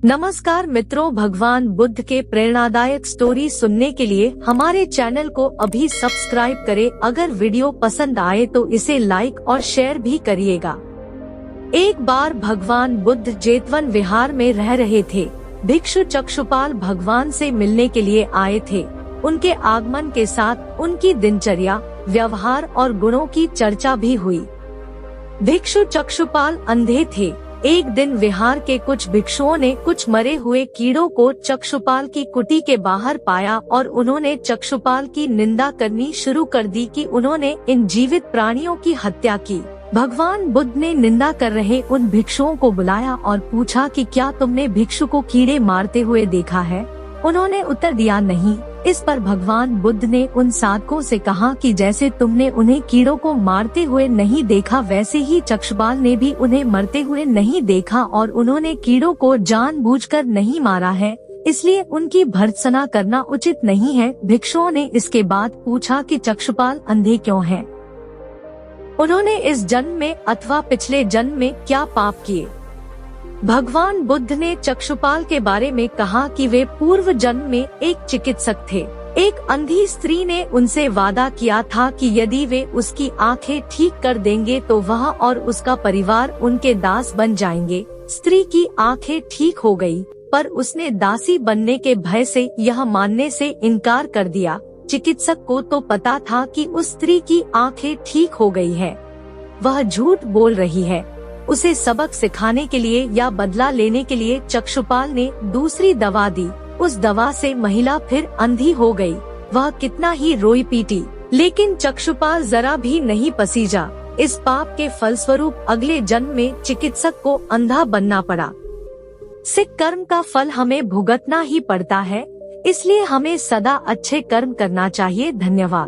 नमस्कार मित्रों, भगवान बुद्ध के प्रेरणादायक स्टोरी सुनने के लिए हमारे चैनल को अभी सब्सक्राइब करें। अगर वीडियो पसंद आए तो इसे लाइक और शेयर भी करिएगा। एक बार भगवान बुद्ध जेतवन विहार में रह रहे थे। भिक्षु चक्षुपाल भगवान से मिलने के लिए आए थे। उनके आगमन के साथ उनकी दिनचर्या, व्यवहार और गुणों की चर्चा भी हुई। भिक्षु चक्षुपाल अंधे थे। एक दिन विहार के कुछ भिक्षुओं ने कुछ मरे हुए कीड़ों को चक्षुपाल की कुटी के बाहर पाया और उन्होंने चक्षुपाल की निंदा करनी शुरू कर दी कि उन्होंने इन जीवित प्राणियों की हत्या की। भगवान बुद्ध ने निंदा कर रहे उन भिक्षुओं को बुलाया और पूछा कि क्या तुमने भिक्षु को कीड़े मारते हुए देखा है? उन्होंने उत्तर दिया नहीं। इस पर भगवान बुद्ध ने उन साधकों से कहा कि जैसे तुमने उन्हें कीड़ों को मारते हुए नहीं देखा, वैसे ही चक्षुपाल ने भी उन्हें मरते हुए नहीं देखा और उन्होंने कीड़ों को जानबूझकर नहीं मारा है, इसलिए उनकी भर्त्सना करना उचित नहीं है। भिक्षुओं ने इसके बाद पूछा कि चक्षुपाल अंधे क्यों हैं? उन्होंने इस जन्म में अथवा पिछले जन्म में क्या पाप किए? भगवान बुद्ध ने चक्षुपाल के बारे में कहा कि वे पूर्व जन्म में एक चिकित्सक थे। एक अंधी स्त्री ने उनसे वादा किया था कि यदि वे उसकी आंखें ठीक कर देंगे तो वह और उसका परिवार उनके दास बन जाएंगे। स्त्री की आंखें ठीक हो गई, पर उसने दासी बनने के भय से यह मानने से इनकार कर दिया। चिकित्सक को तो पता था कि उस स्त्री की आंखें ठीक हो गई है, वह झूठ बोल रही है। उसे सबक सिखाने के लिए या बदला लेने के लिए चक्षुपाल ने दूसरी दवा दी। उस दवा से महिला फिर अंधी हो गई। वह कितना ही रोई पीटी, लेकिन चक्षुपाल जरा भी नहीं पसीजा। इस पाप के फलस्वरूप अगले जन्म में चिकित्सक को अंधा बनना पड़ा। सिख कर्म का फल हमें भुगतना ही पड़ता है, इसलिए हमें सदा अच्छे कर्म करना चाहिए। धन्यवाद।